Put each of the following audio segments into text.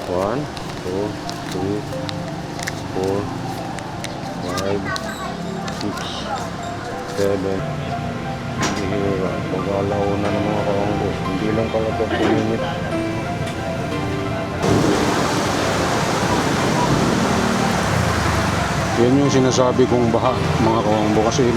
1, 2, 3, 4, 5, 6, 7. Bihira. Pag-alauna ng mga kawanggos. Hindi lang pala 30 minutes. Yan yung sinasabi kong baha, mga kawangbo, kasi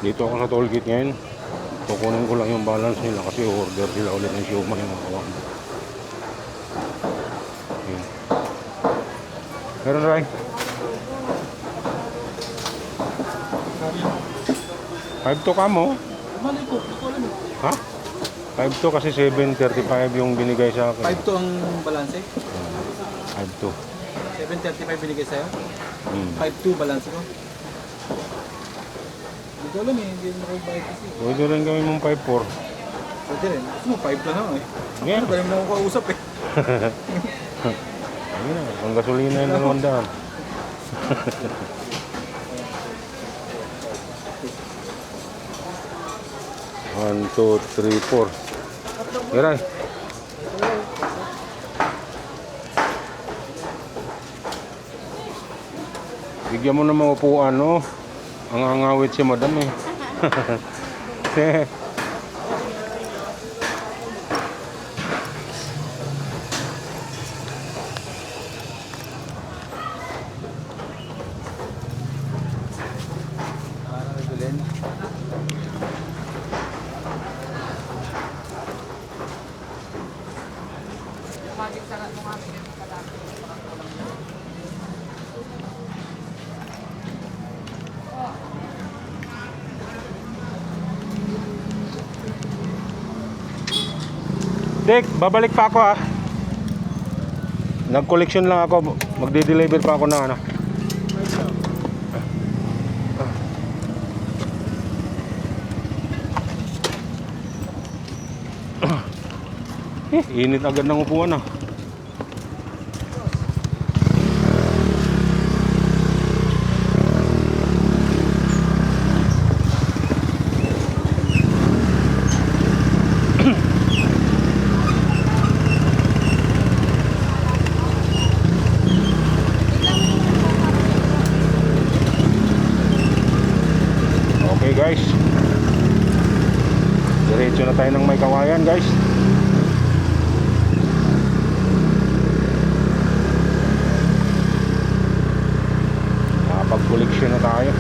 dito ako sa toll gate ngayon. Kukunin ko lang yung balance nila kasi order sila ulit ng siomay, mga kawangbo. Meron rin 5 to ka mo? Ha? 5 to kasi 7.35 yung binigay sa akin. 5 to ang balanse? 5 to 7.35 binigay sa'yo? 5 to balanse ko? Hindi ko alam eh, hindi na ako bayad kasi. pwede rin kami mong 5-4. Pwede rin, gusto mo 5 to na eh. Yeah. Ano ba naman ako kausap eh? Ayun na, ang gasolina yung 200. 1, 2, 3, 4. Meron. Bigyan mo na mga upuan, no? Ang angawit si madam eh. Para regulin. Dek, babalik pa ako ha. Nag-collection lang ako. Magde-deliver pa ako ng ano. Init agad ng upuan ah. Okay guys, diretso na tayo ng May Kawayan guys. Nakapag-collection na tayo.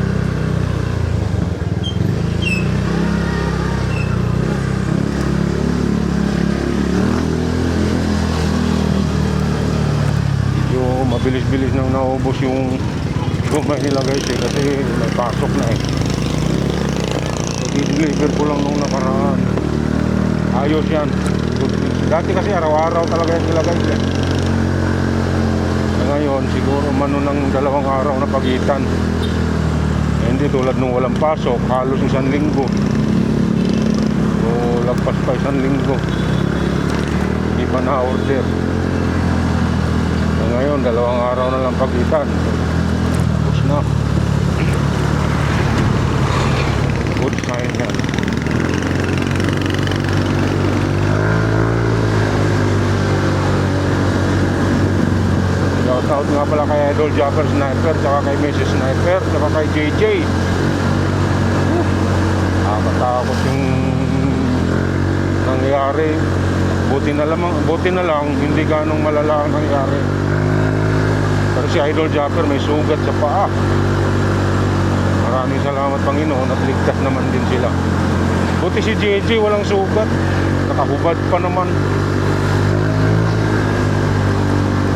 Medyo mabilis-bilis nang naubos yung gumay nila guys eh, kasi may pasok na eh. I-deliver ko lang nung nakaraan. Ayos yan. Dati kasi araw-araw talaga yung nilagay eh. Ngayon siguro mano ng 2 araw na pagitan. Hindi tulad nung walang pasok, halos 1 linggo. So lagpas pa 1 linggo, hindi pa na-order. Ngayon 2 araw na lang pagitan. Tapos na. Good sign yan. Shoutout nga pala kay Idol Japper Sniper, tsaka kay Mrs. Sniper, tsaka kay JJ. Nakatakot yung nangyari. Buti na lang hindi ganong malala ang nangyari. Pero si Idol Japper may sugat sa paa. Maraming salamat Panginoon at ligtas naman din sila. Buti si JJ walang sugat, nakahubad pa naman.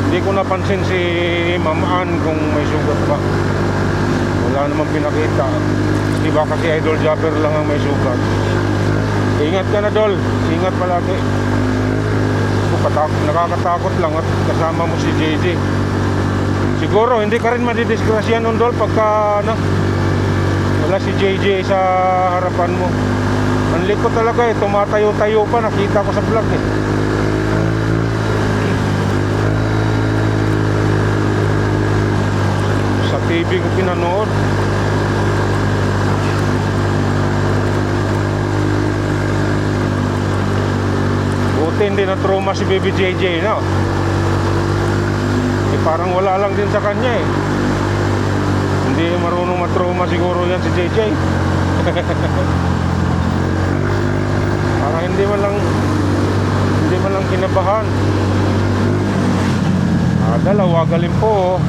Hindi ko napansin si Ma'am Ann kung may sugat ba. Wala namang pinakita. Diba kasi Idol Japper lang ang may sugat. Ingat ka na Dol, ingat palagi. Nakakatakot lang at kasama mo si JJ. Siguro hindi ka rin madidisgrasya nun Dol pagka wala si JJ sa harapan mo. Ang likod talaga eh, tumatayo-tayo pa, nakita ko sa vlog eh. Sa TV ko pinanood. Buti hindi na trauma si Baby JJ, no? Eh parang wala lang din sa kanya eh. Hindi marunong matrauma siguro yan si JJ. Parang hindi man lang kinabahan. Dalawa galing po.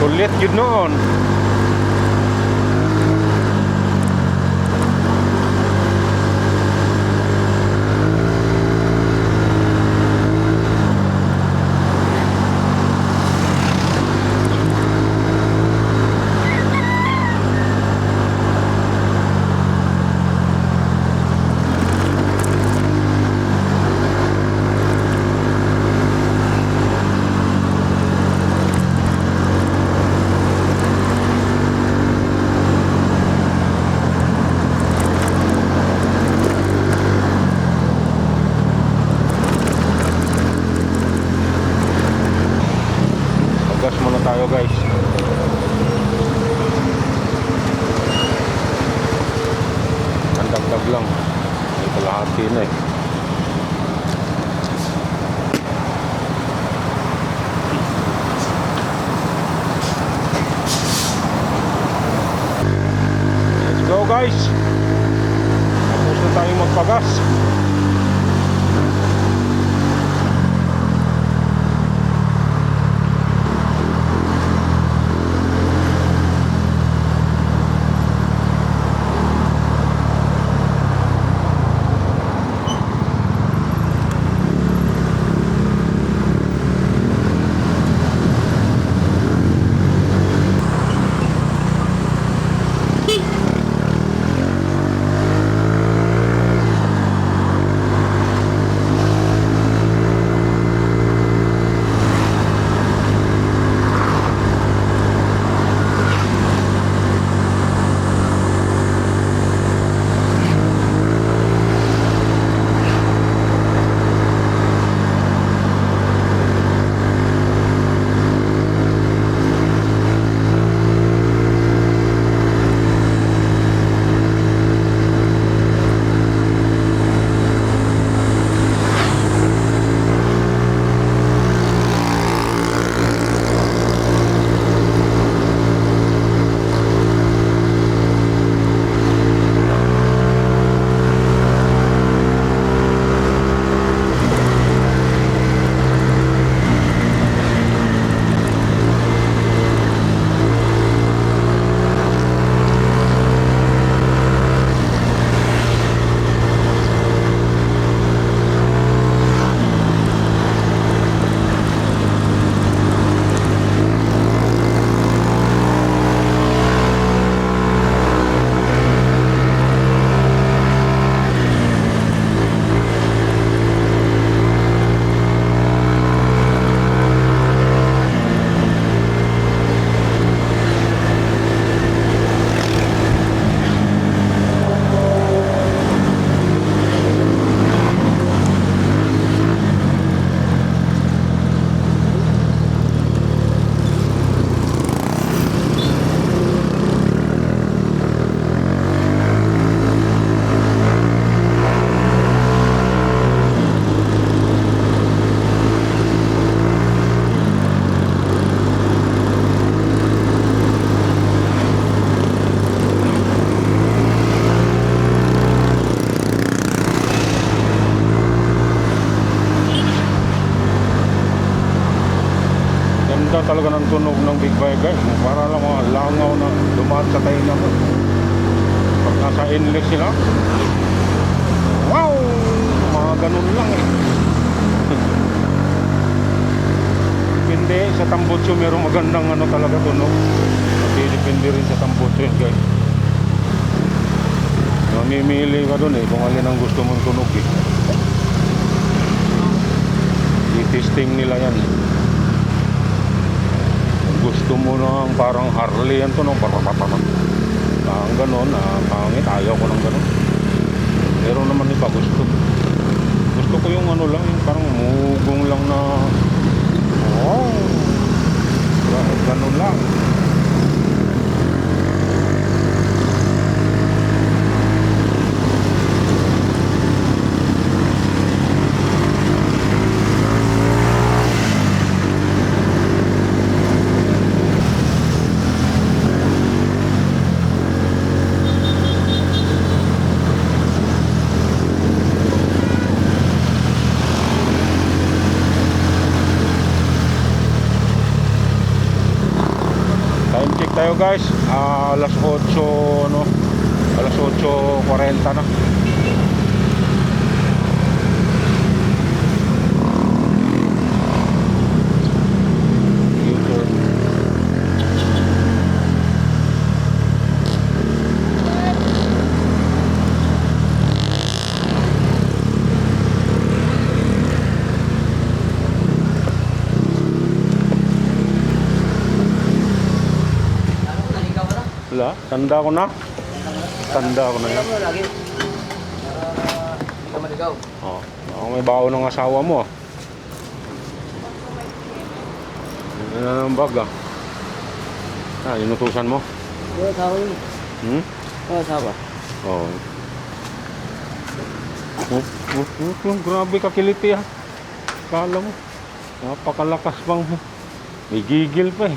Kulit yun noon. Gas muna tayo guys. Ang dagdag lang. May kalahati na eh. Let's go guys. Tapos na tayo magpagas. Ganda talaga ng tunog ng Big Bike guys. Para lang mga langaw na dumaan sa tayo naman. Pag nasa inlet sila, wow! Mga ganun lang eh. Depende sa Tambutso, mayroong magandang ano talaga tunog. Depende rin sa Tambutso yun guys. Mamimili ka dun eh kung alin ang gusto mong tunog eh. System nila yan. Kung gusto mo ng parang Harley yan to, no? Ang ganon, pangit. Ayaw ko ng ganon. Pero naman iba gusto. Gusto ko yung ano lang, yung parang mugong lang na ganon lang. Time check tayo guys, alas 8 no, alas 8:40 na. Wala, tanda ko na. Tanda ko na yan. Lagi. Hindi ka maligaw. Oh, may bao ng asawa mo. Yan na ng bag inutusan mo? Oo, asawa yun. Oo, asawa. Oh. Grabe ka kiliti Kala mo. Napakalakas pang. May gigil pa eh.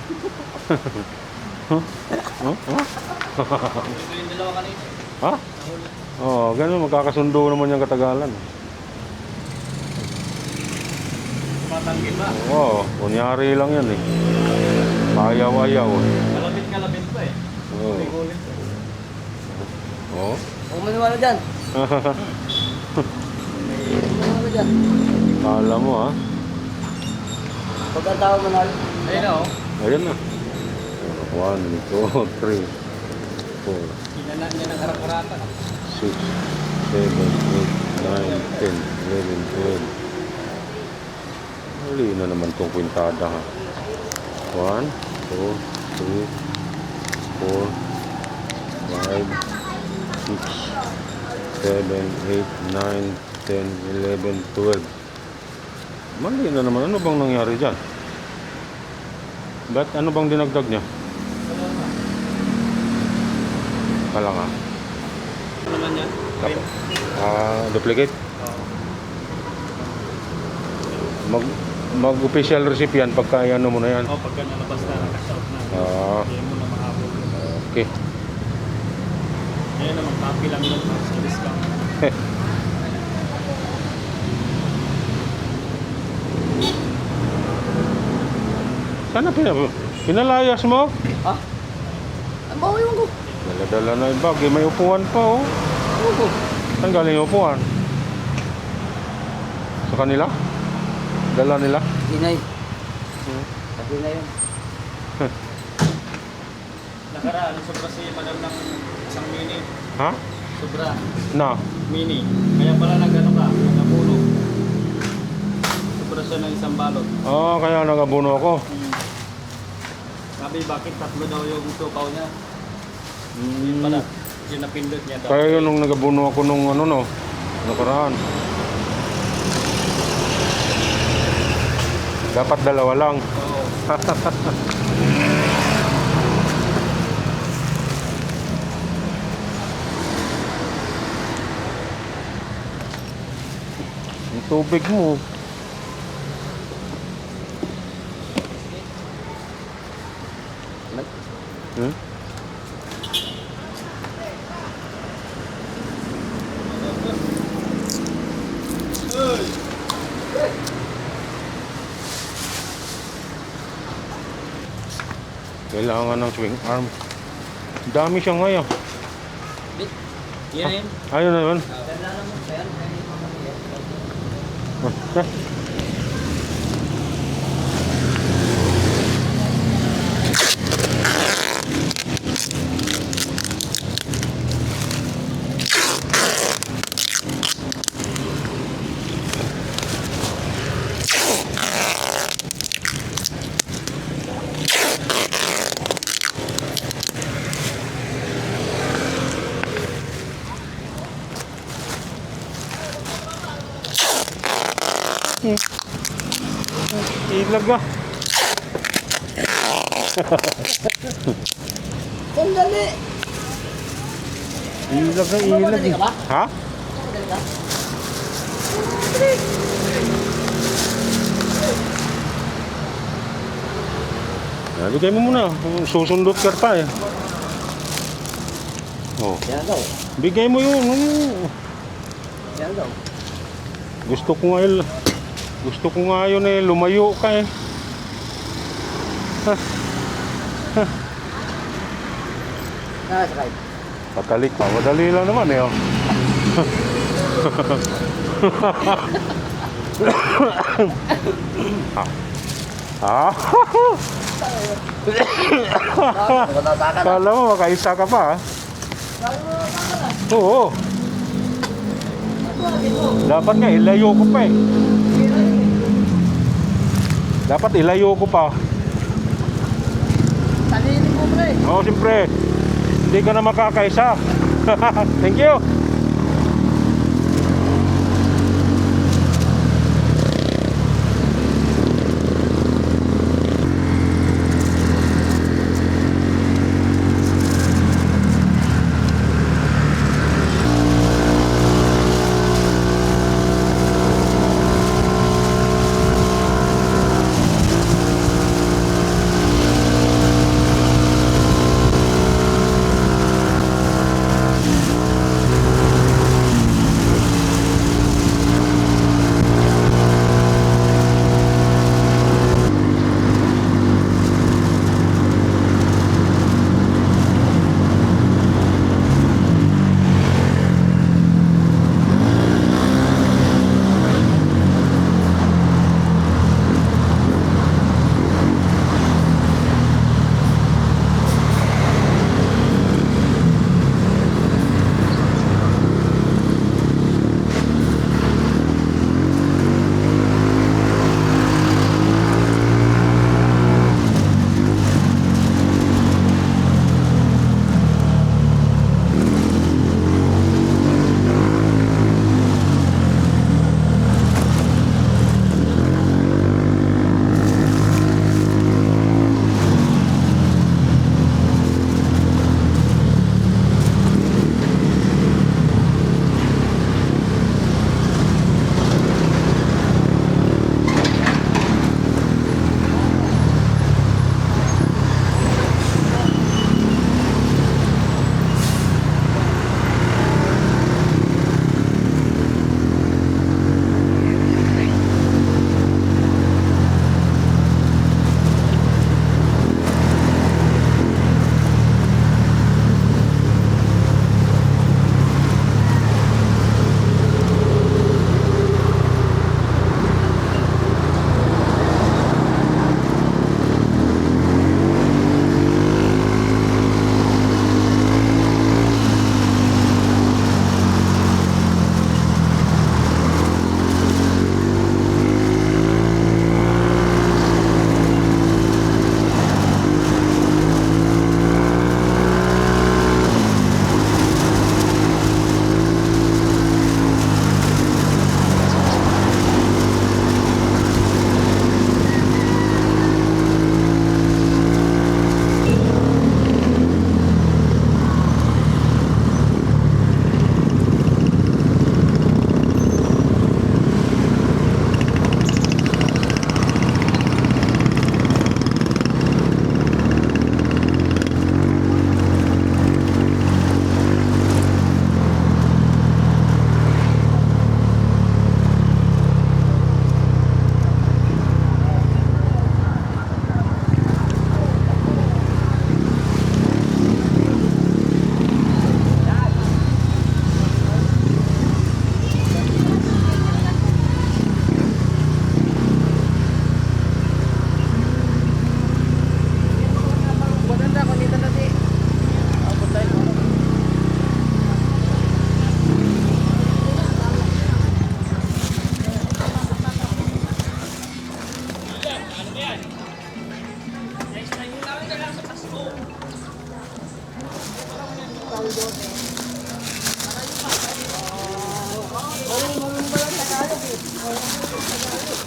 Ha? Oh, ganun magkakasundo naman yung katagalan. Tumatanggi ba? Oo, kunyari lang yan eh. Ayaw-ayaw. Kalabit pa eh. Oo. Oo. Huwag maniwala dyan. Huwag maniwala dyan. Kala mo Pagkatao manalo. Ayun na Ayan na. 1, 2, 3, 4, 5, 6, 7, 8, 9, 10, 11, 12. Mali na naman itong kwintada 1, 2, 3, 4, 5, 6, 7, 8, 9, 10, 11, 12. Mali na naman. Ano bang nangyari dyan? Ba't ano bang dinagdag niya? Kala nga. Ano naman yan? Duplicate? Mag-official receipt yan pagka ano mo na yan. Pagka nalabas na, nakashout na. Kaya mo na mahabol. Okay. Ngayon naman, copy lang yun. Sa discount. Sana pinalayas mo? Ha? Ang bawa yung ko. Dala-dala na yung bag. May upuan pa Oo. Saan galing yung upuan? Sa kanila? Dala nila? Inay. Sabi na yun. Nakaraan, sobra si madam ng isang mini. Ha? Sobra. Na? Mini. Kaya pala nag-ano ka, nag-apuno. Sobra siya ng isang balot. Kaya nagabuno ako. Sabi, bakit tatlo daw yung tukaw niya? Yun pala, yung napindot niya daw. Kaya yun nung nagabuno ako nung ano no, nakaraan. Dapat dalawa lang. Oo. Yung tubig mo. Hmm? Kailangan ng swing arm. Dami siya ngayon. Yan yun. Ayun na yun. Ilag ah. Sandali! Ilag na ilag. Mamadali ka ba? Ha? Sandali ka? Bigay mo muna. Susundot ka pa eh. Oh. Yan daw. Bigay mo yun. Yan daw. Gusto ko nga yun eh. Lumayo ka eh. Nakasakay. Patalik pa. Madali lang naman eh. Oh. Ah. Kala mo makaisa ka pa ah. Oo. Dapat nga ilayo ko pa eh. Dapat ilayo ko pa. Salinin mo pre. Oo, siyempre. Hindi ka na makakaisa. Thank you. Marunong ba lang Tagalog eh?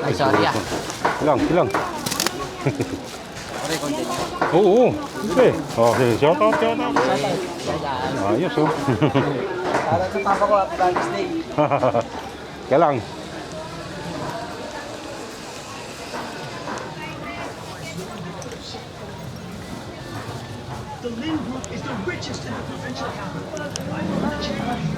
Ay, sorry ah. Ilang, ilang. Sorry, konti. Oo, sige. Oh, sige. Shout out, shout out. Ayos, oh. Para sa papa ko, happy Valentine's Day. Kaya lang. The Lin Group is the richest in the provincial capital. I know the change.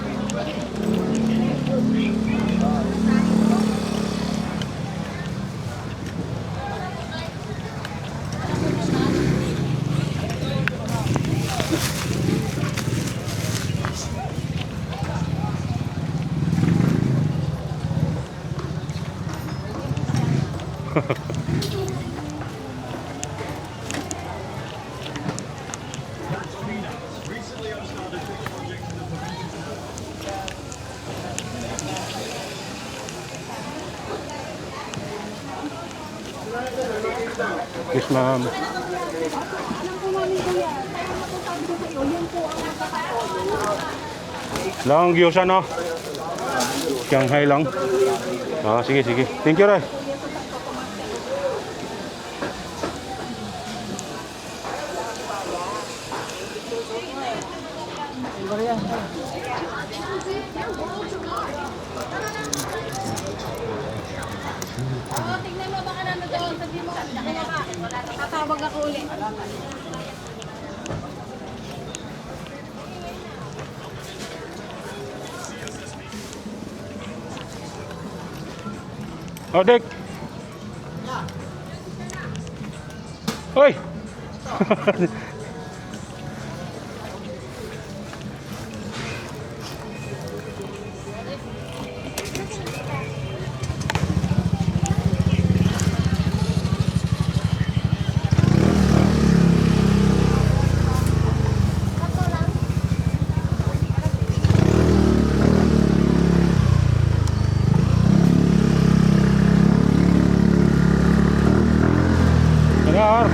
Yes, ma'am. Alam po namin kuya, kaya masasabi ko sa iyo, yan po ang nakakataon. Lang gyoza no? Shanghai lang. Ah, sige, sige. Thank you, Ray. Oo, tignan mo, baka nano doon, sabi mo, kaya ka, tatawag ako ulit. Oh, Dek. Hoy. Benar.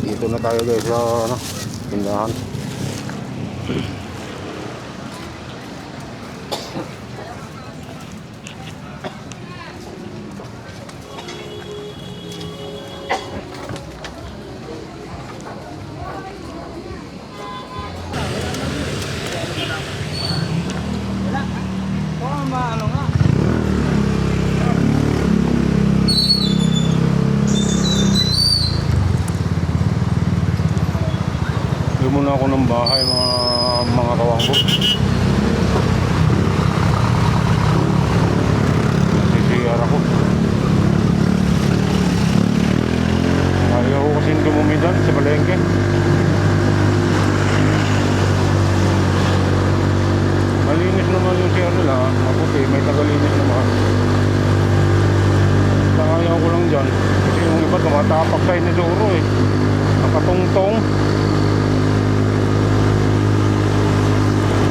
Dito na tayo guys sa ano, tindahan. Oh, maano nga. muna ako ng bahay mga kawanggo. CCR ako. Ayaw ko kasing dumumi dyan sa palengke. Malinis naman yung CR nila, mabuti, may tagalinis naman. Ayaw ko lang dyan kasi yung iba tumatapak sa inidoro eh, nakatungtong.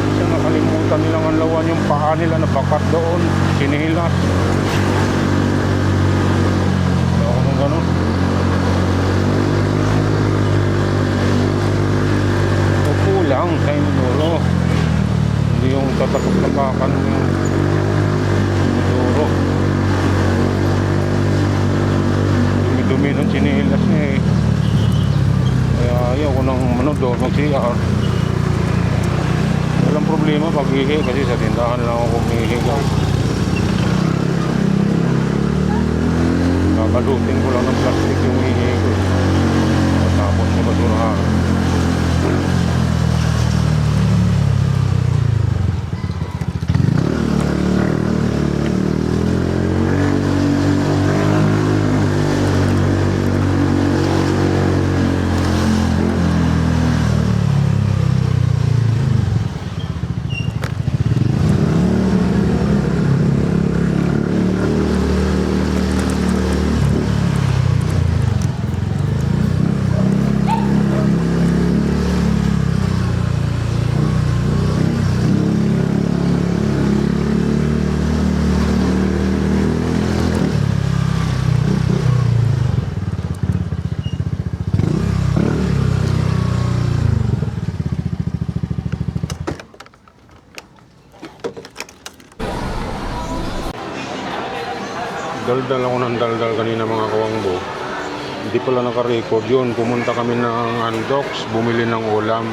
Kasi nakalimutan nilang anlawan yung paa nila na bakat doon, sinilas. Ayaw ko nung ganun. Upo lang sa inidoro, hindi yung tatakot-takakan yung inidoro. Dumi ng sinilas niya eh. Kaya ayaw ko nang doon mag-CR. Walang problema pag-ihi kasi sa tindahan lang ako kumihi guys. Kakalutin ko lang ng plastic yung ihi ko. Tapos sa basurahan. Daldal ako ng daldal kanina mga kawangbo. Hindi pala naka-record yun. Pumunta kami ng Andox, bumili ng ulam.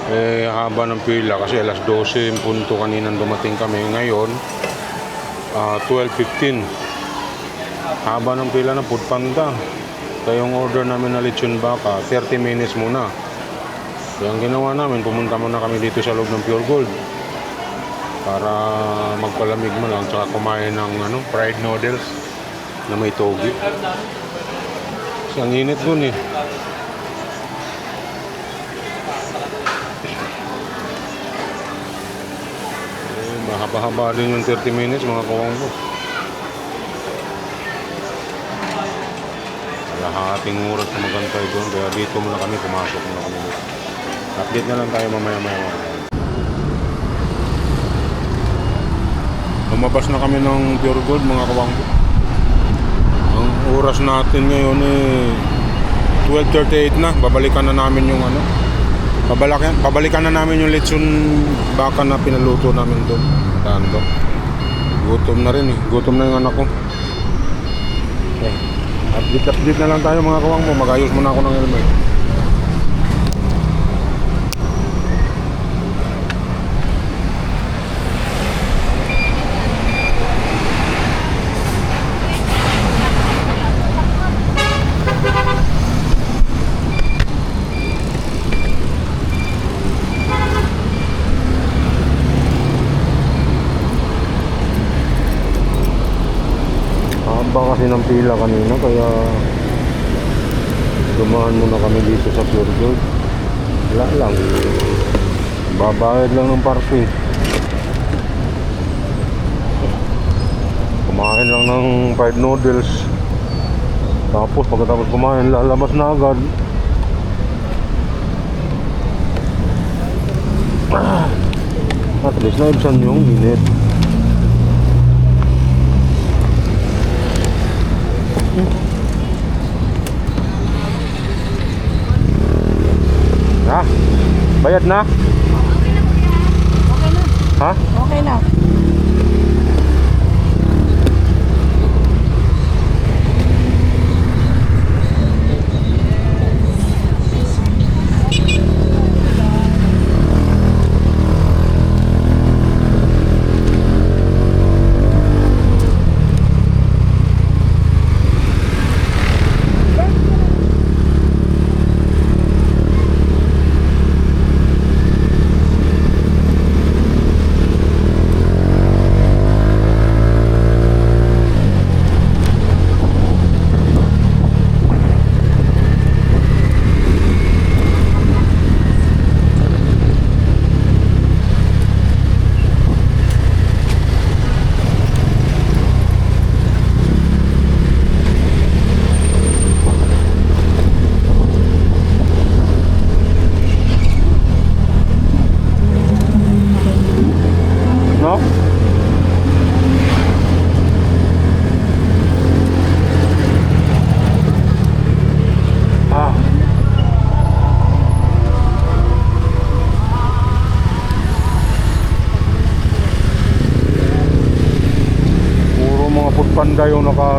Eh, haba ng pila kasi alas 12 yung punto kaninang dumating kami. Ngayon, 12:15. Haba ng pila ng Food Panda. Kaya yung order namin na lechon baka, 30 minutes muna. Kaya ang ginawa namin, pumunta muna kami dito sa loob ng Pure Gold. Para magpalamig mo lang, tsaka kumain ng fried noodles na may togi. Kasi ang init dun eh. Mahaba-haba din yung 30 minutes mga kawangbo. Kalahating oras na magantay doon, kaya dito muna kami, pumasok muna kami. Update na lang tayo mamaya-maya. Lumabas na kami ng Pure Gold mga kawangbo. Ang oras natin ngayon eh 12:38 na. Babalikan na namin yung babalikan na namin yung lechon baka na pinaluto namin doon. Tando. Gutom na rin eh. Gutom na yung anak ko. Okay. Update na lang tayo mga kawangbo. Mag-ayos muna ako ng helmet. Haba kasi ng pila kanina kaya dumaan muna kami dito sa Pure Gold. Wala lang, babayad lang ng parking. Kumain lang ng fried noodles. Tapos pagkatapos kumain, lalabas na agad. At least naibsan yung init. Ha? Bayad na? Okay na. Ha? Okay na.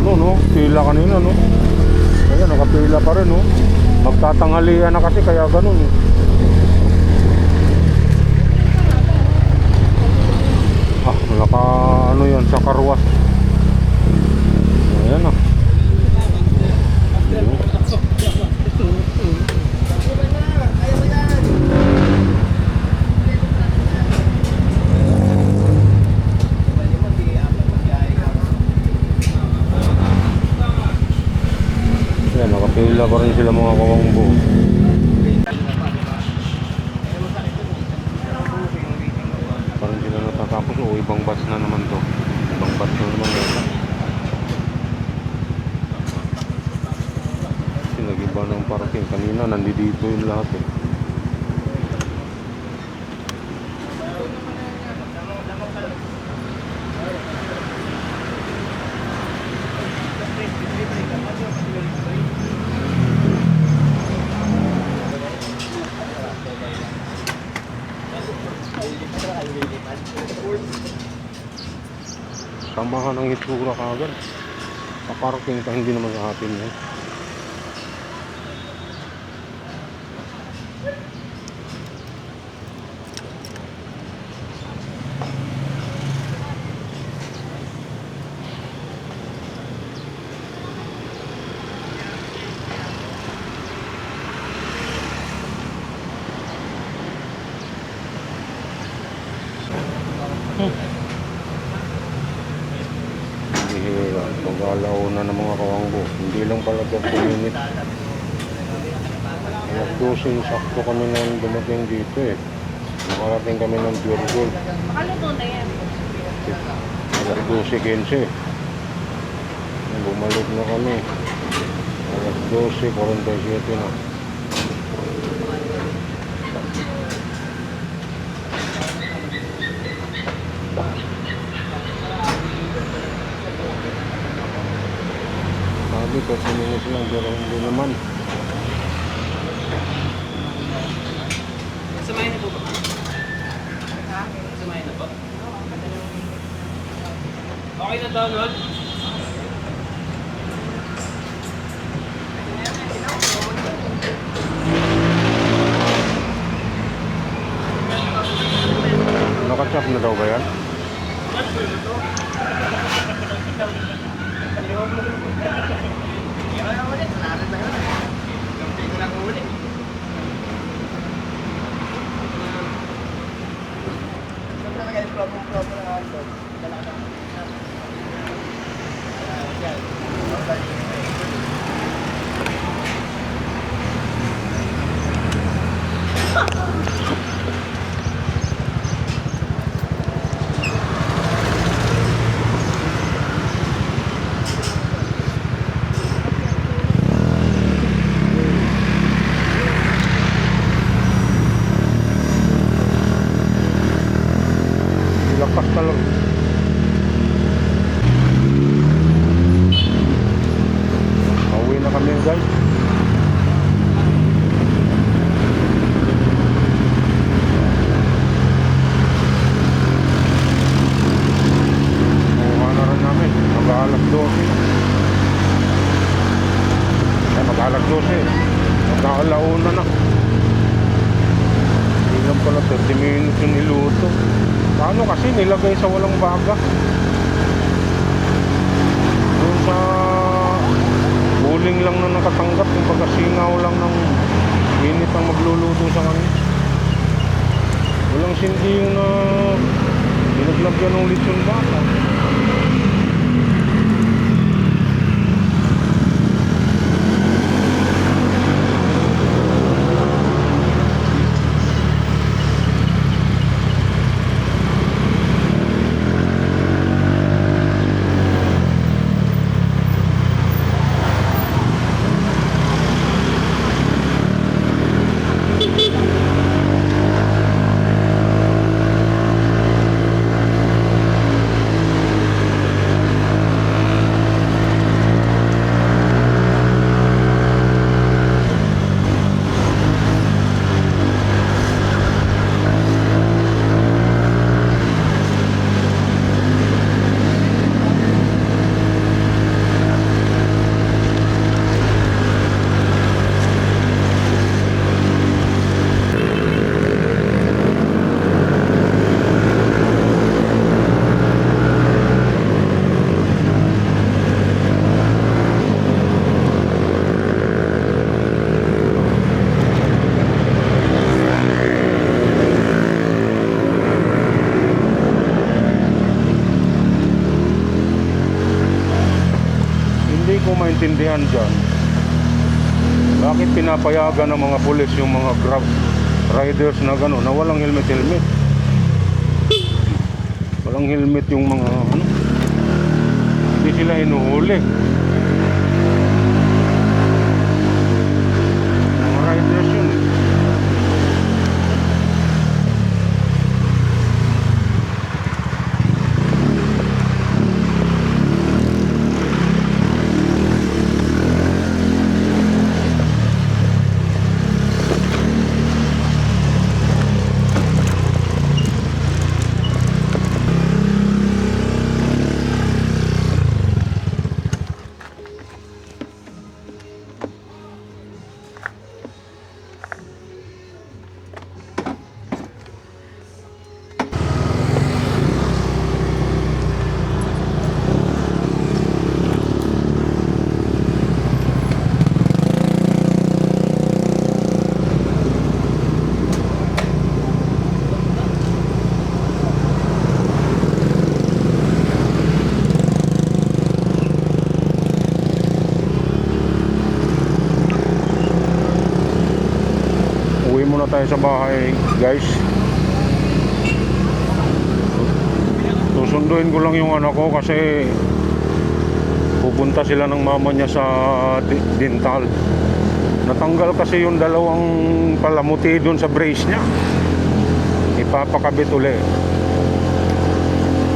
ano, no? Pila kanina, no? Ayan, nakapila pa rin, no? Magtatanghalian na kasi, kaya ganun, eh. Naka, ano yan, sa karwas. Ayan, ah. Ayan, nakapila pa rin sila mga kawangbo. Parang sila natatapos. O, ibang batch na naman to. Ibang batch na naman yata. Kasi nag-iba ng parking. Kanina nandito yung lahat, eh. Samahan ng itsura kagad. Paparking ka, hindi naman sa atin yan. Bihira, pag-alaw na ng mga kawanggo. Hindi lang pala 30 minutes. Alas 12, sakto kami nang dumating dito, eh. Nakarating kami ng Durgol. Makaluto na yan. Alas 12:15. Bumalik na kami. Alas 12:47 na. Sabi ko, minutes lang, pero hindi naman. Samayin na po ba? Samayin na po. Okay na download? Nakachap na daw ba yan? Lakas talaga. Pauwi na kami, guys. Kuha na rin namin. Mag-alas 12. Ay, mag-alas 12. Mag-aalauna na. Hindi lang pala 30 minutes yung niluto. Paano kasi nilagay sa walang baga? Doon sa uling lang na nakatanggap, yung pagkasingaw lang ng init ang magluluto sa kanya. Walang sindi yung na pinaglagyan ng lechon baka. yan dyan, bakit pinapayagan ng mga pulis yung mga grab riders na gano'n, na walang helmet? Walang helmet yung mga ano, hindi sila inuhuli. Mga riders yun. Uwi muna tayo sa bahay, guys. Susunduin ko lang yung anak ko kasi pupunta sila ng mama niya sa dental. Natanggal kasi yung dalawang palamuti doon sa brace niya. Ipapakabit uli.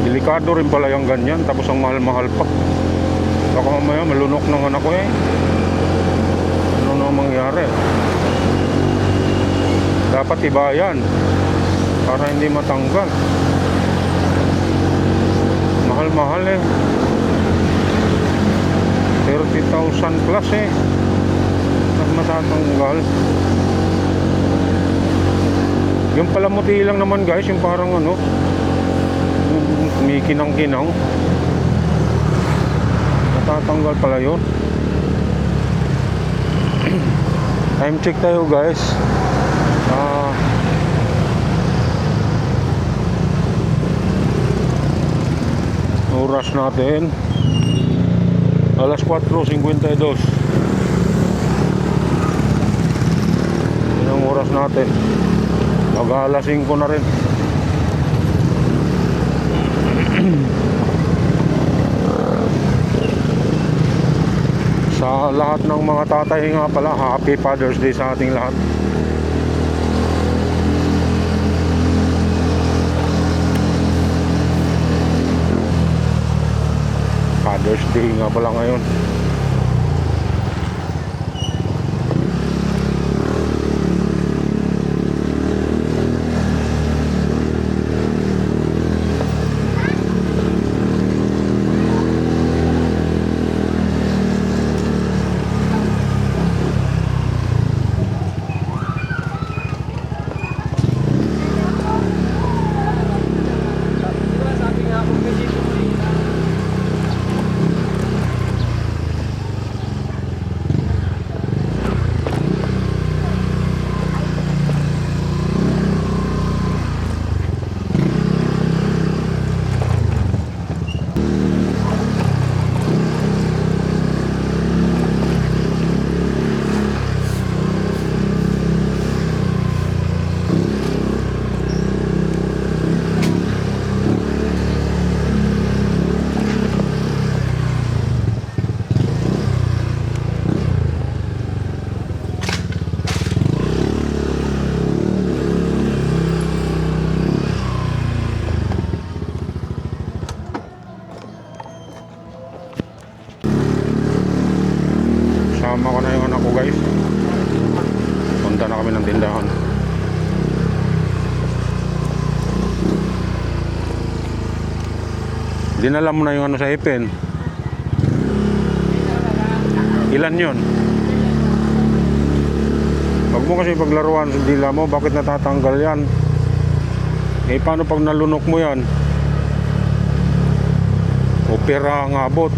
Delikado rin pala yung ganyan, tapos ang mahal-mahal pa. Baka mamaya malunok ng anak ko eh. Ano na mangyari? Dapat ibayan para hindi matanggal. Mahal-mahal eh. 30,000 plus eh. At matatanggal. Yung palamuti lang naman guys, yung parang ano, may kinang-kinang. Matatanggal pala yun. Time check tayo guys. Oras natin alas 4:52. Yan ang oras natin. Mag-alas 5 na rin. Sa lahat ng mga tatay nga pala, Happy Father's Day sa ating lahat. Father's Day nga pala ngayon. Kasama ko na yung anak ko guys. Punta na kami ng tindahan. Dinala mo na yung ano sa ipin. Ilan yun? Huwag mo kasi paglaruan sa dila mo. Bakit natatanggal yan? Eh paano pag nalunok mo yan? Opera ang abot.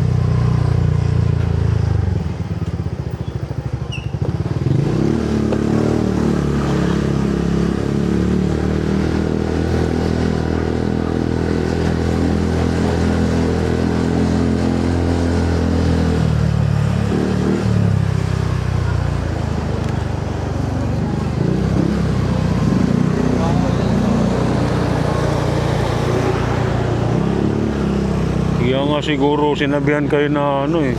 Kaya nga siguro sinabihan kayo na ano eh,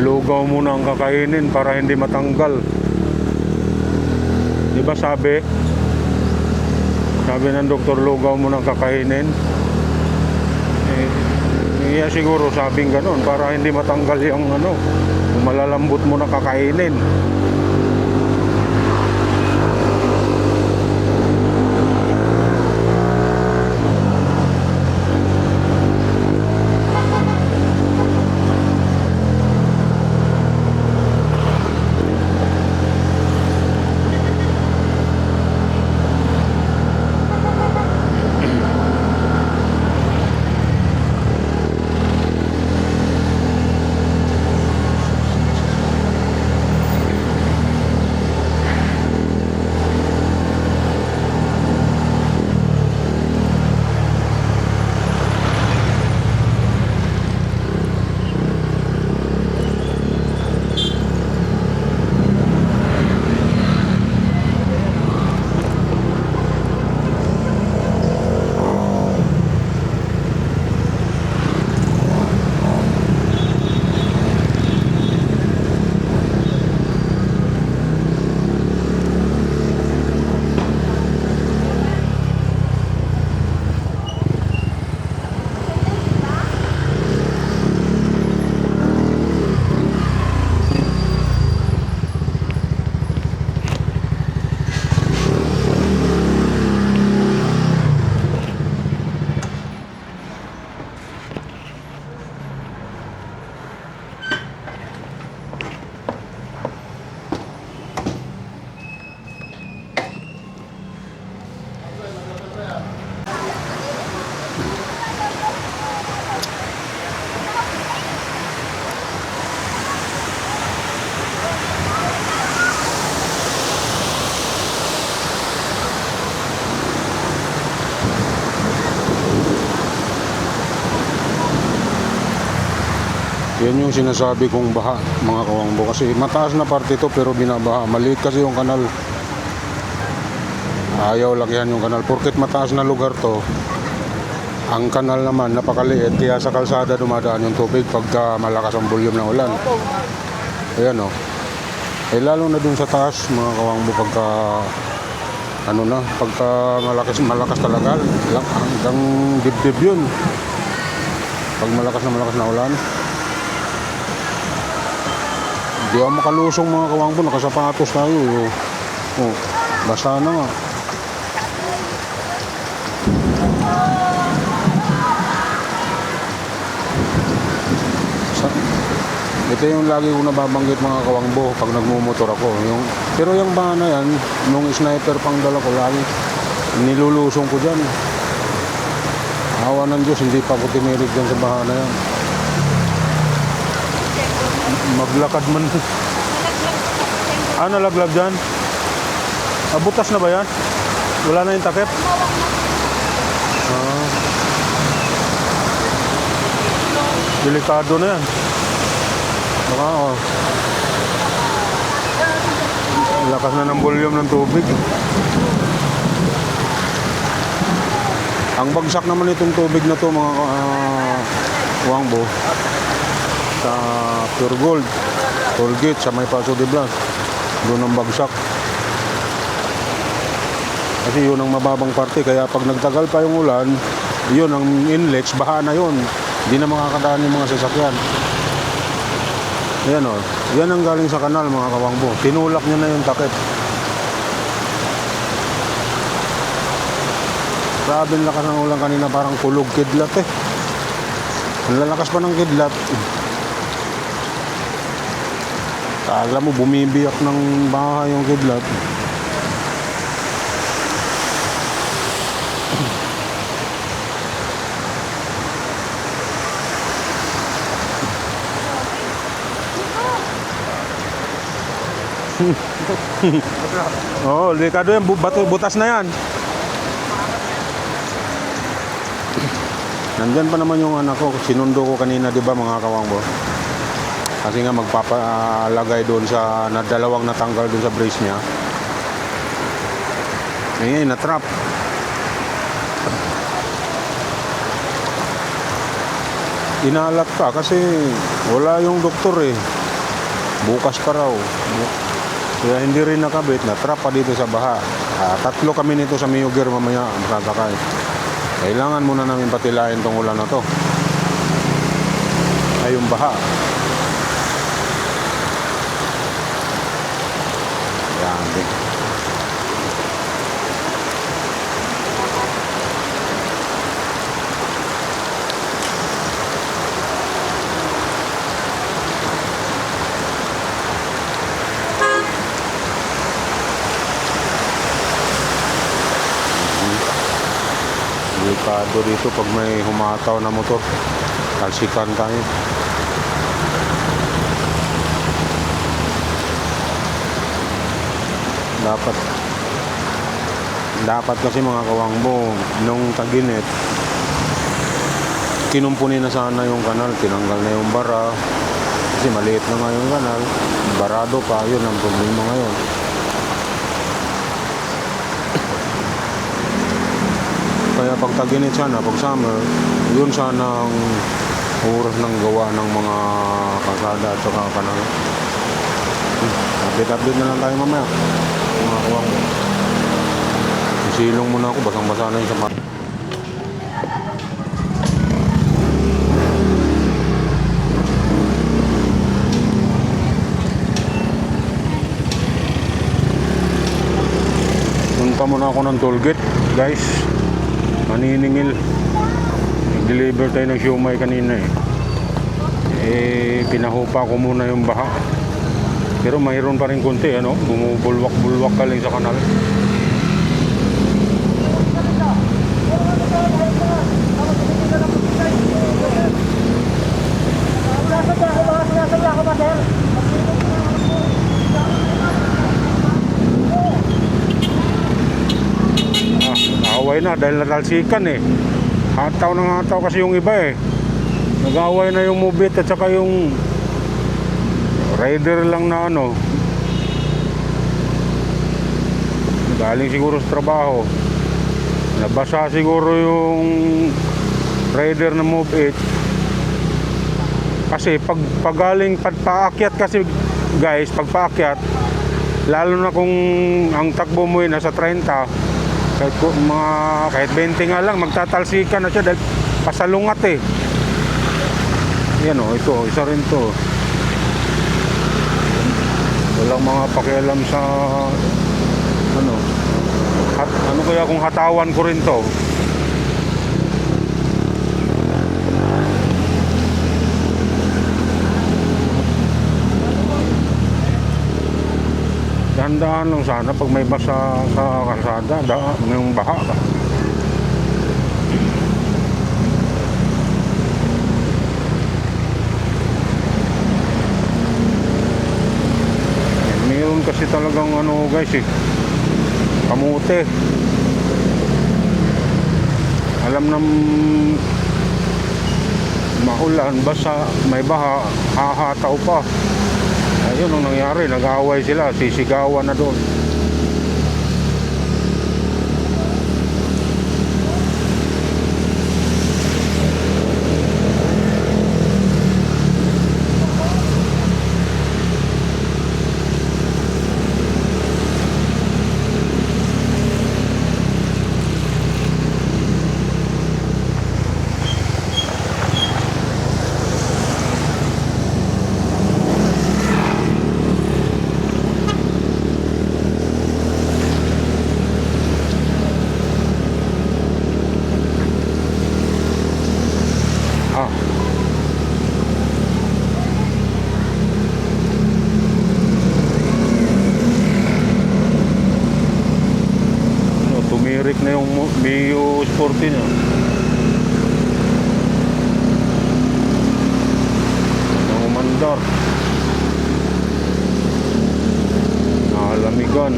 lugaw muna ang kakainin para hindi matanggal. Di ba sabi ng doktor, lugaw muna ang kakainin? Kaya siguro sabing ganun para hindi matanggal yung ano, yung malalambot mo na kakainin. Yan yung sinasabi kong baha, mga kawangbo, kasi mataas na parte ito pero binabaha. Maliit kasi yung kanal, ayaw lakihan yung kanal porket mataas na lugar to. Ang kanal naman napakaliit, kaya sa kalsada dumadaan yung tubig pagka malakas ang volume ng ulan. Ayan o. Eh lalo na dun sa taas, mga kawangbo, pagka ano na, pagka malakas talaga, hanggang dibdib yun. Pag malakas na ulan, di ako makalusong, mga kawangbo, nakasapatos tayo. Oh, basa na nga. Ito yung lagi ko nababanggit, mga kawangbo, pag nagmumotor ako. Pero yung baha na yan, nung sniper pang dala ko, lagi nilulusong ko dyan. Awa ng Diyos, hindi pa ako timirig dyan sa baha na yan. Maglakad man. Nalaglag dyan? Butas na ba yan? Wala na yung takip? Delikado na yan. Baka lakas na ng volume ng tubig. Ang bagsak naman itong tubig na to, mga kawangbo, sa Pure Gold toll gate sa may Paso de Blas, doon ang bagsak. Kasi yun ang mababang parte, kaya pag nagtagal pa yung ulan, yun ang inlets, baha na yun, hindi na makakadaan yung mga sasakyan. Yan o, yan ang galing sa kanal, mga kawangbo, tinulak niya na yung takip. Grabe ang lakas ng ulan kanina, parang kulog kidlat eh. Ang lalakas pa ng kidlat. Kala mo bumibiyak ng bahay yung kidlat. Oo, delikado yan, butas na yan. Nandyan pa naman yung anak ko, sinundo ko kanina, di ba, mga kawangbo? Kasi nga magpapalagay doon sa dalawang natanggal doon sa brace niya. Ngayon, na-trap. inalat pa kasi wala yung doktor eh. Bukas pa raw. Kaya hindi rin nakabit, natrap pa dito sa baha. Tatlo kami nito sa Miyugir mamaya masasakay. Kailangan muna namin patilain tong ulan na to. Ay yung baha. Yan din. Delikado dito pag may humataw na motor. Talsikan tayo. Dapat kasi mga kawangbo, nung tag-init, kinumpunin na sana yung kanal, tinanggal na yung bara. Kasi maliit na nga yung kanal, barado pa, yun ang problema ngayon. Kaya pag tag-init sana, pag summer, yun sana ang oras ng gawa ng mga kalsada at saka kanal. Update na lang tayo mamaya. Mga kawang mo. Silong muna ako, basang-basa na yung sapat. Punta muna ako ng tollgate, guys. Maniningil. Nag-deliver tayo ng siumay kanina pinahupa ko muna yung baha. Pero mayroon pa rin konti, ano? Bumubulwak-bulwak ka lang sa kanal. Away na dahil natalsikan hataw ng hataw kasi yung iba nag-away na yung Mobit at saka yung rider lang na galing siguro sa trabaho, nabasa siguro yung rider na Mobit kasi pagaling paakyat kasi guys, pagpaakyat lalo na kung ang takbo mo nasa 30, kahit 20 nga lang magtatalsikan na siya dahil pasalungat yan ito, isa rin to. Walang mga pakialam sa ano kaya kung hatawan ko rin to. Dahan-dahan lang sana pag may basa sa kalsada, yung baha ka. Mayroon kasi talagang guys kamote. Alam na maulan, basa, may baha, hahataw pa. Ayun ang nangyari, nag-aaway sila, sisigawan na doon. Tumirik na yung Mio Sporty niya. Ang umandar. Nakalamigan.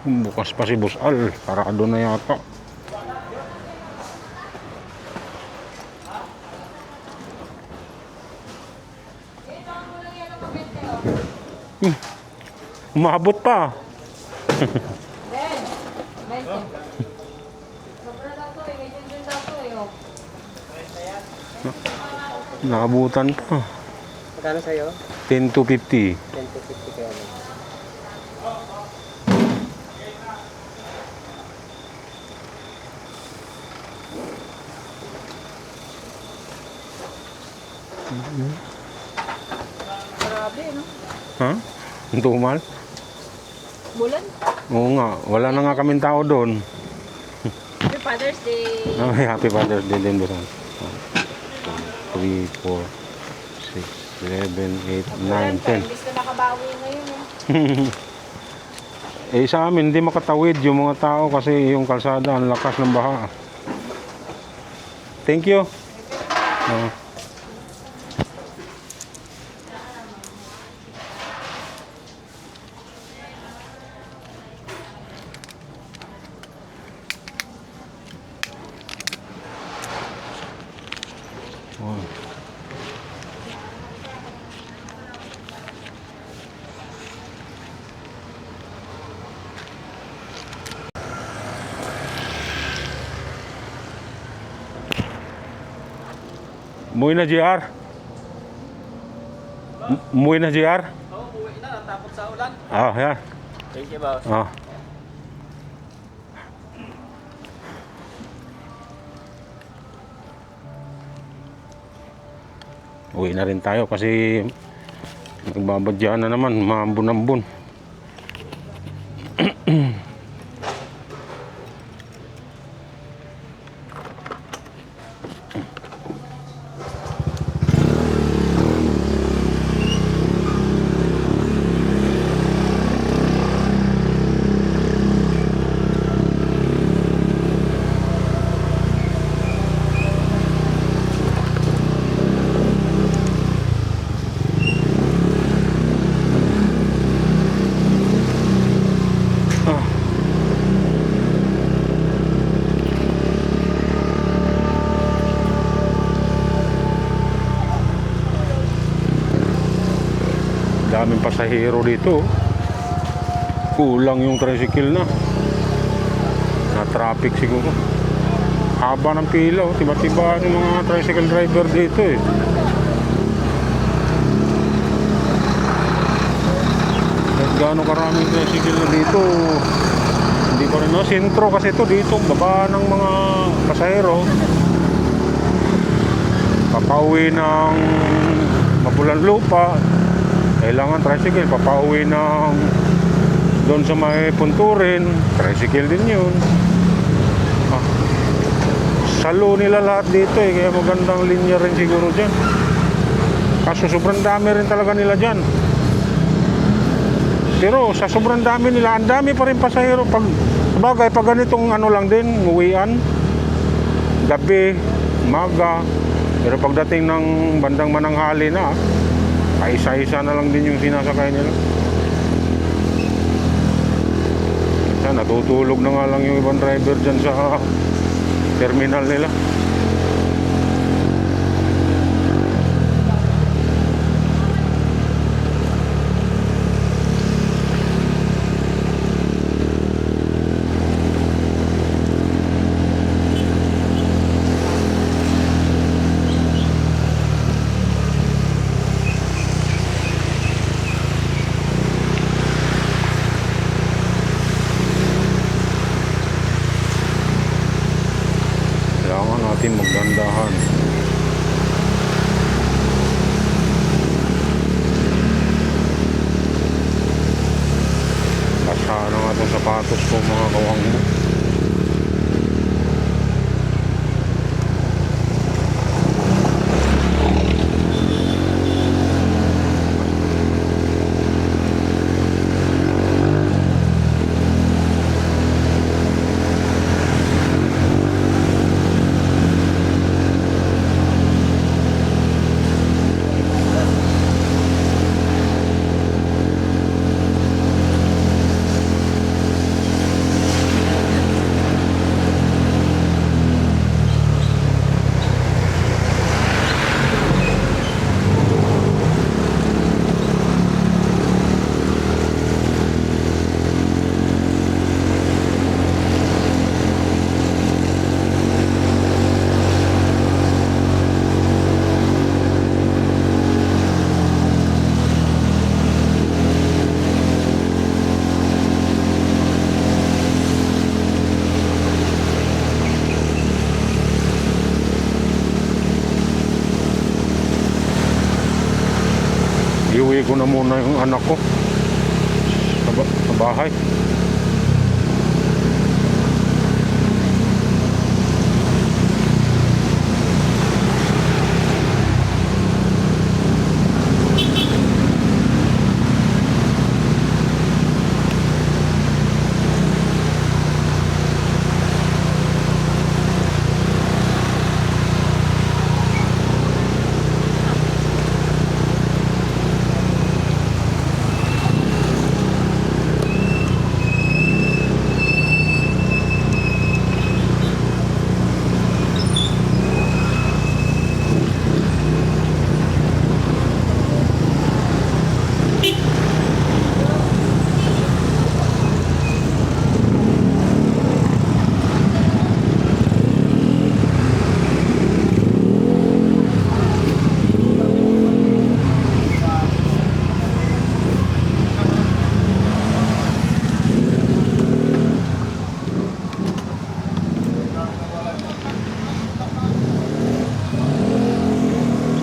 Bukas pa si Boss Al. Sarado na yata. Umabot pa. Nakabutan pa. Magkano sa'yo? 10 to 50. 10 to 50 kaya lang. Grabe, no? Ha? Ang tumal? Bulan. Oo nga. Wala na nga kaming tao doon. Happy Father's Day. Ay, happy Father's Day din, Boss Al. 3, 4, 6, 7, 8, 9, 10. Imbis na nakabawi ngayon, eh. Eh sa amin, hindi makatawid yung mga tao kasi yung kalsada, ang lakas ng baha. Thank you. Umuwi na JR? Umuwi na JR? Oo, uwi na. Natakot sa ulan. Ah, yan. Thank you, boss. Ah. Uwi na rin tayo kasi nagbabadya na naman, maambun-ambun. Daming pasahero dito. Kulang yung tricycle na traffic siguro. Haba ng pila, tiba-tiba yung mga tricycle driver dito eh. Kahit gaano karaming tricycle na dito, hindi pa rin, no? Sentro kasi ito dito, baba ng mga pasahero papauwi ng Mapulan Lupa, kailangan tricycle. Papauwi ng doon sa may Punturin, tricycle din yun. Salo nila lahat dito eh, kaya magandang linya rin siguro dyan. Kaso sobrang dami rin talaga nila dyan. Pero sa sobrang dami nila, ang dami pa rin pasahero. Sabagay, pag ganitong ano lang din, uwian, gabi, umaga. Pero pagdating ng bandang mananghali na, isa-isa na lang din yung sinasakay nila. Minsan natutulog na nga lang yung ibang driver dyan sa terminal nila. Kailangan natin magdandahan. Basa na nga itong sapatos ko, mga kawang mo. ko na muna yung anak ko sa bahay.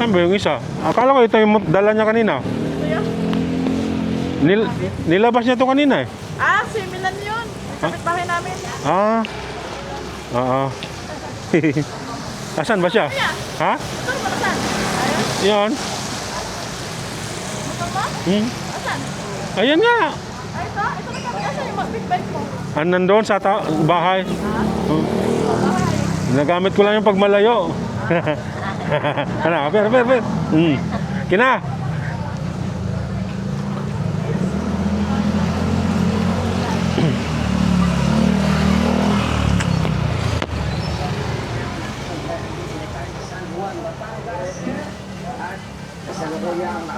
Saan ba yung isa? Akala ko ito yung dala niya kanina. Nilabas niya to kanina eh. Ah, si Milan yun. Kapit-bahay namin. Ah. Oo. Asan ba siya? Ha? Motor mo, asan? Yan. Motor mo? Asan? Ayan nga. Ay, ito? Ito na kami. Asan yung big bike mo? Nandun sa bahay. Oh. Nagamit ko lang yung pagmalayo. Ano, per. Kina.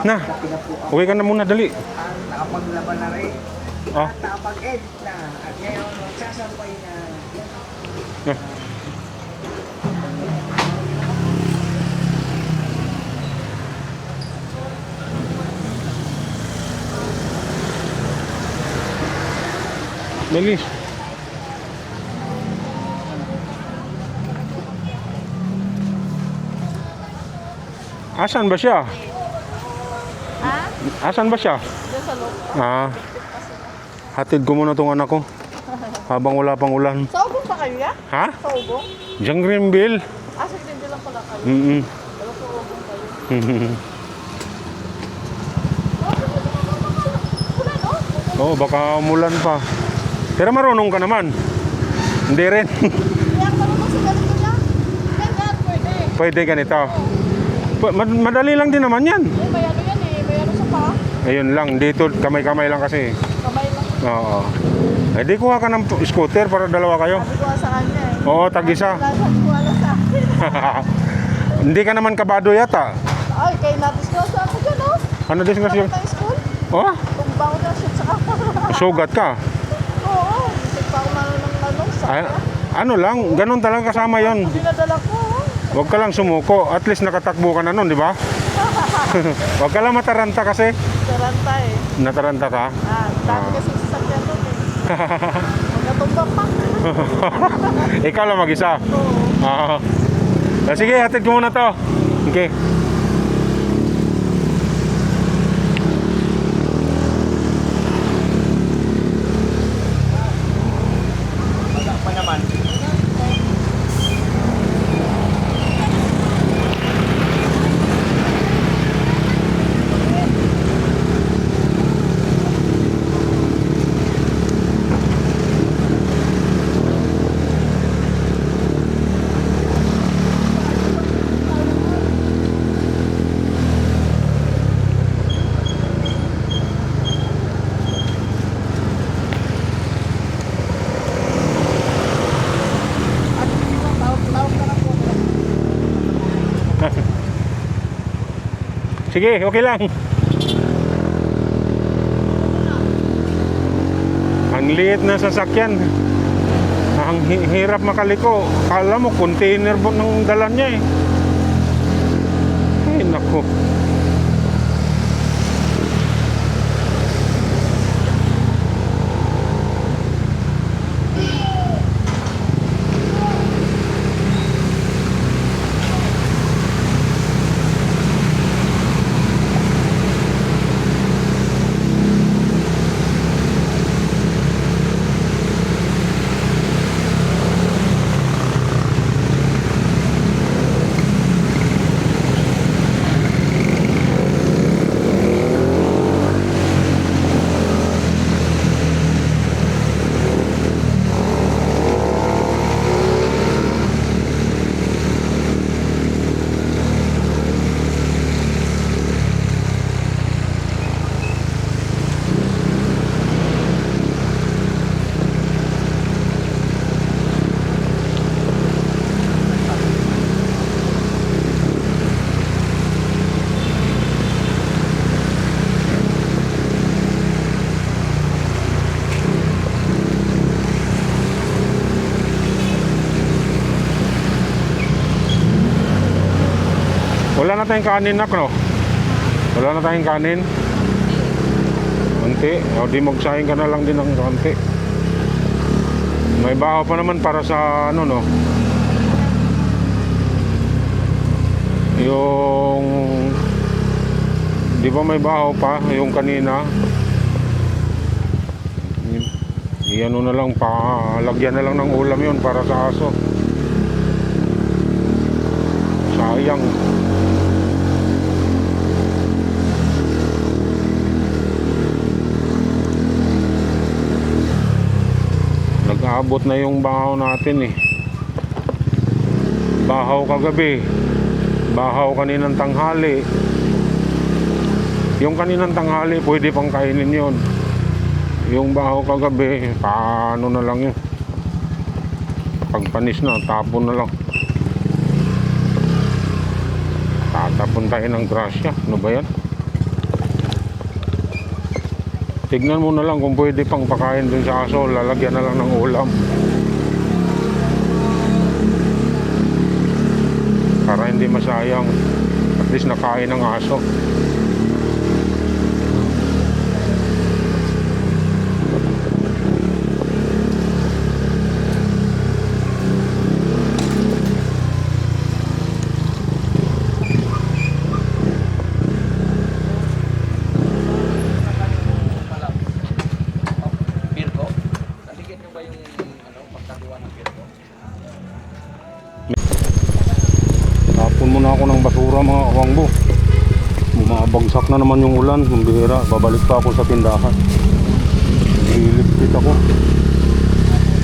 Na, uwi ka na muna, dali. Nakapaglaban na rin. Ah. Nakapag-edit na. At ngayon, magsasampay na. Ah. Dali. Asan ba siya? Ha? Asan ba siya? Diyan sa loob. Ah. Hatid ko muna tong anak ko. Habang wala pang ulan. Sa ubong pa kayo, ya? Ha? Sa ubong? Diyan Greenville. Ah, sa hindi lang pala kayo. Mm. Wala sa ubong kayo. Wala, no? Oh, baka umulan pa. Pero marunong ka naman. Hindi rin. Kaya ako marunong sa ganito niya. Ganyan, pwede. Pwede ganito. Madali lang din naman yan. Eh, may ano yan eh. May ano sa pa. Ayun lang, dito kamay-kamay lang kasi. Kamay lang. Oo. Eh di kuha ka ng scooter para dalawa kayo. Sabi ko sa kanya eh. Oo, tag-isa. Wala sa akin. Hindi ka naman kabado yata. Ay, kayo na-disclose ako dyan, no? Ano disgrasya? Sa school. Oh, Tumba ko na shoot sa kanya. sugat ka. Oo. Isip pa ako na ng ano. Sa Ay, ano lang, ganun talaga kasama yon. dinadala ko. Huwag ka lang sumuko. At least nakatakbo ka na nun, di ba? Huwag ka lang mataranta kasi. Taranta eh. Nataranta ka. Ah, dami kasi sasakyan doon eh. Magkatumba pa. Ikaw lang mag-isa. Oo. Ah. Sige, hatid ko muna to. Okay. Wala pa naman. Sige, okay lang. Ang liit na sasakyan. Ang hirap makaliko. Kala mo, container boat ng dala niya eh. Ay, naku. na tayong kanin, nak, no? Wala na tayong kanin. Konti. O di magsayang ka na lang din ng konti. May baho pa naman para sa ano, no? Yung di ba may baho pa yung kanina? Iyan na lang, lagyan na lang ng ulam yun para sa aso. Sayang. Nag-aabot na yung bahaw natin eh. Bahaw kagabi, bahaw kaninang tanghali. Yung kaninang tanghali pwede pang kainin yun. Yung bahaw kagabi, paano na lang yun. Pagpanis na, tapon na lang. Tatapon tayo ng grasya. Ano ba yan? Tignan mo na lang kung pwede pang pakain dun sa aso. Lalagyan na lang ng ulam para hindi masayang. At least nakain ng aso. Virgo. Naligit nyo ba yung pagkagawa ng Virgo? Tapon muna ako ng basura, mga kawangbo. Bumabagsak na naman yung ulan. Yung bihira, babalik pa ako sa tindahan. Ilipit ako.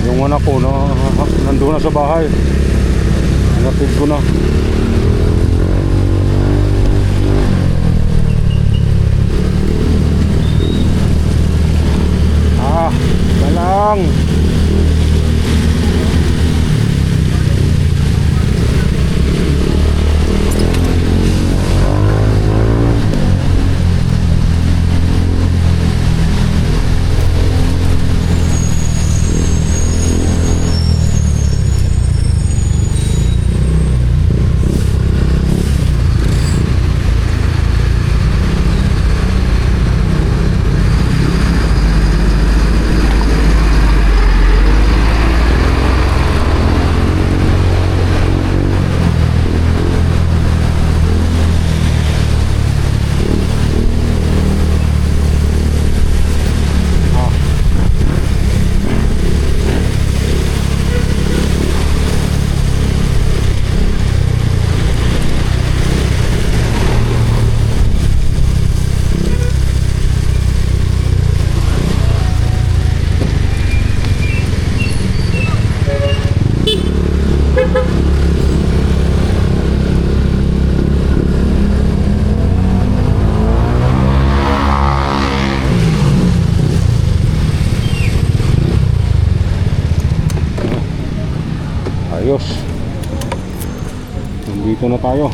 Yung anak ko nandun na sa bahay. Natid ko na. Galang. Ayos. Nandito na tayo.